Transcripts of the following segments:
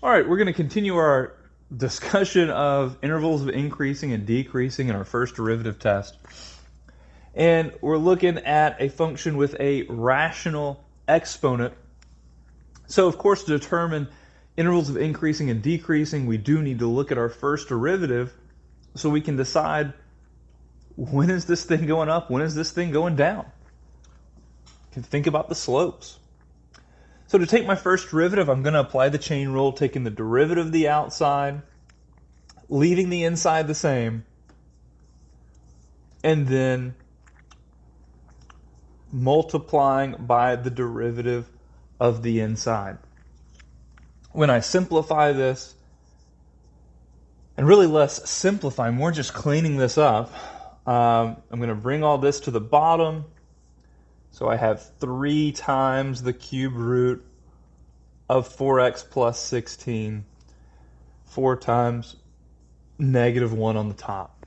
All right, we're going to continue our discussion of intervals of increasing and decreasing in our first derivative test. And we're looking at a function with a rational exponent. So, of course, to determine intervals of increasing and decreasing, we do need to look at our first derivative so we can decide when is this thing going up, when is this thing going down. You can think about the slopes. So to take my first derivative, I'm going to apply the chain rule, taking the derivative of the outside, leaving the inside the same, and then multiplying by the derivative of the inside. When I simplify this, and really less simplify, more just cleaning this up, I'm going to bring all this to the bottom. So I have 3 times the cube root of 4x plus 16, 4 times negative 1 on the top.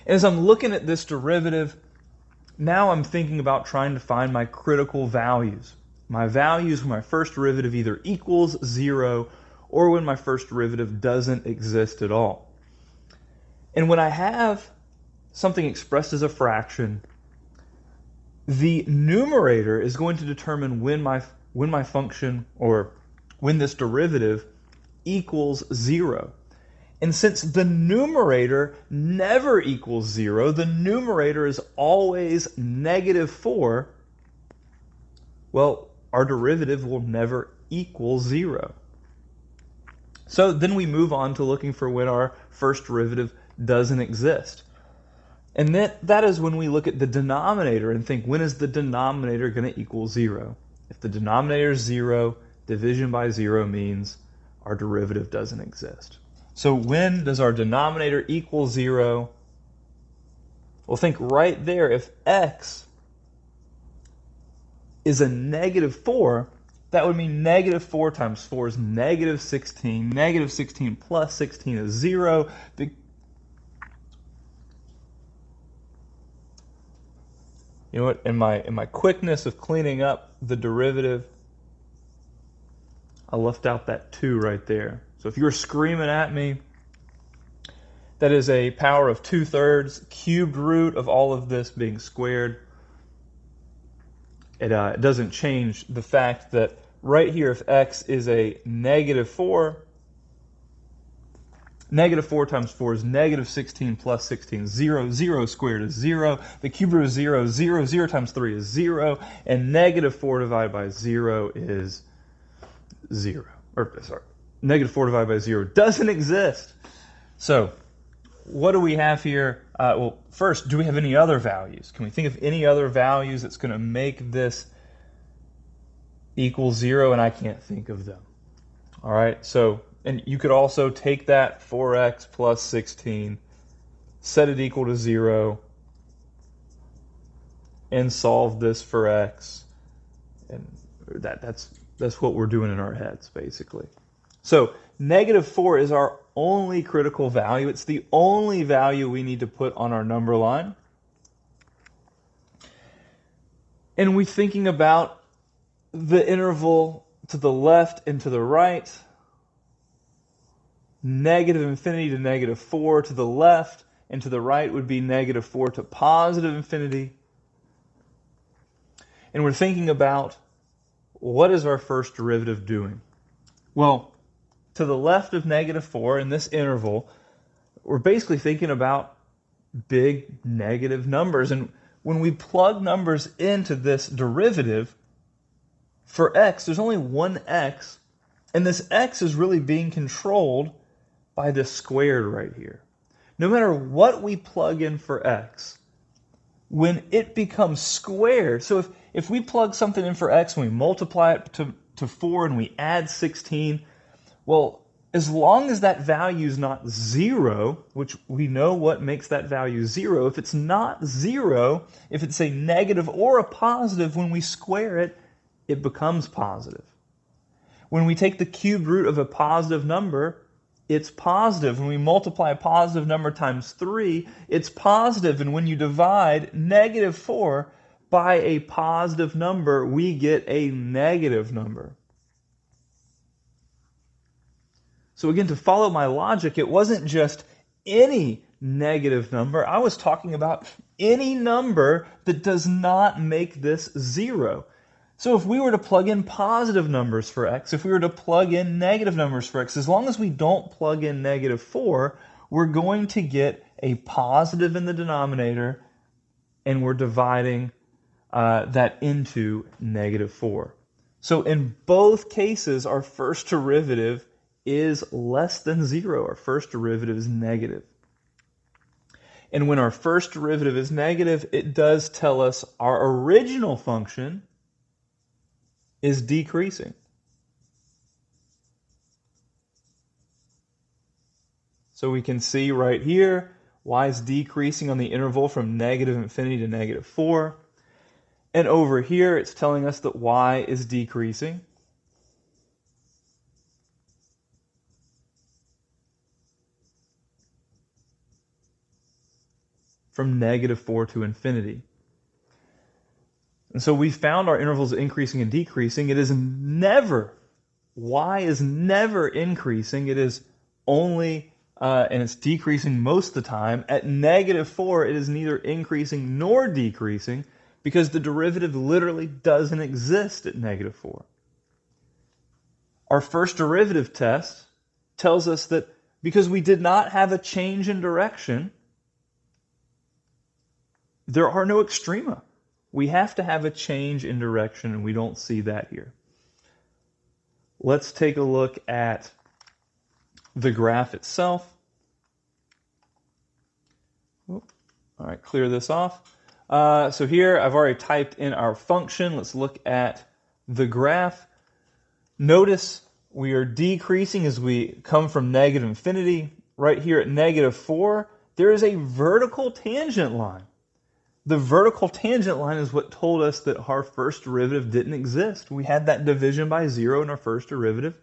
And as I'm looking at this derivative, now I'm thinking about trying to find my critical values. My values when my first derivative either equals 0 or when my first derivative doesn't exist at all. And when I have something expressed as a fraction, the numerator is going to determine when my function, or when this derivative equals 0. And since the numerator never equals 0, the numerator is always negative 4, well, our derivative will never equal 0. So then we move on to looking for when our first derivative doesn't exist. And that is when we look at the denominator and think, when is the denominator going to equal 0? If the denominator is 0, division by 0 means our derivative doesn't exist. So when does our denominator equal 0? Well, think right there, if x is a negative 4, that would mean negative 4 times 4 is negative 16. Negative 16 plus 16 is 0. You know what? In my quickness of cleaning up the derivative, I left out that 2 right there. So if you were screaming at me, that is a power of 2/3 cubed root of all of this being squared. It doesn't change the fact that right here, if x is a negative 4, negative 4 times 4 is negative 16 plus 16. 0, 0 squared is 0. The cube root is 0. 0, 0 times 3 is 0. And negative 4 divided by 0 is 0. Negative 4 divided by 0 doesn't exist. So what do we have here? Well, first, do we have any other values? Can we think of any other values that's going to make this equal 0? And I can't think of them. All right, so, and you could also take that 4x plus 16, set it equal to 0, and solve this for x. And that's what we're doing in our heads, basically. So negative 4 is our only critical value. It's the only value we need to put on our number line. And we're thinking about the interval to the left and to the right. Negative infinity to negative 4 to the left, and to the right would be negative 4 to positive infinity. And we're thinking about, what is our first derivative doing? Well, to the left of negative 4 in this interval, we're basically thinking about big negative numbers. And when we plug numbers into this derivative, for x, there's only one x, and this x is really being controlled by this squared right here. No matter what we plug in for x, when it becomes squared, so if we plug something in for x and we multiply it to 4 and we add 16, well, as long as that value is not 0, which we know what makes that value 0, if it's not 0, if it's a negative or a positive, when we square it, it becomes positive. When we take the cube root of a positive number, it's positive. When we multiply a positive number times 3, it's positive. And when you divide negative 4 by a positive number, we get a negative number. So again, to follow my logic, it wasn't just any negative number. I was talking about any number that does not make this 0. So if we were to plug in positive numbers for x, if we were to plug in negative numbers for x, as long as we don't plug in -4, we're going to get a positive in the denominator, and we're dividing that into -4. So in both cases, our first derivative is less than 0. Our first derivative is negative. And when our first derivative is negative, it does tell us our original function is decreasing. So we can see right here, y is decreasing on the interval from -infinity to -4. And over here, it's telling us that y is decreasing from -4 to infinity. And so we found our intervals increasing and decreasing. It is never, y is never increasing. It is only, and it's decreasing most of the time. At -4, it is neither increasing nor decreasing because the derivative literally doesn't exist at -4. Our first derivative test tells us that because we did not have a change in direction, there are no extrema. We have to have a change in direction, and we don't see that here. Let's take a look at the graph itself. All right, clear this off. So here I've already typed in our function. Let's look at the graph. Notice we are decreasing as we come from -infinity. Right here at -4, there is a vertical tangent line. The vertical tangent line is what told us that our first derivative didn't exist. We had that division by 0 in our first derivative.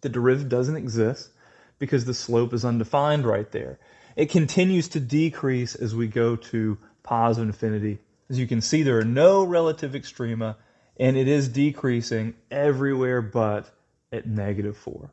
The derivative doesn't exist because the slope is undefined right there. It continues to decrease as we go to positive infinity. As you can see, there are no relative extrema, and it is decreasing everywhere but at -4.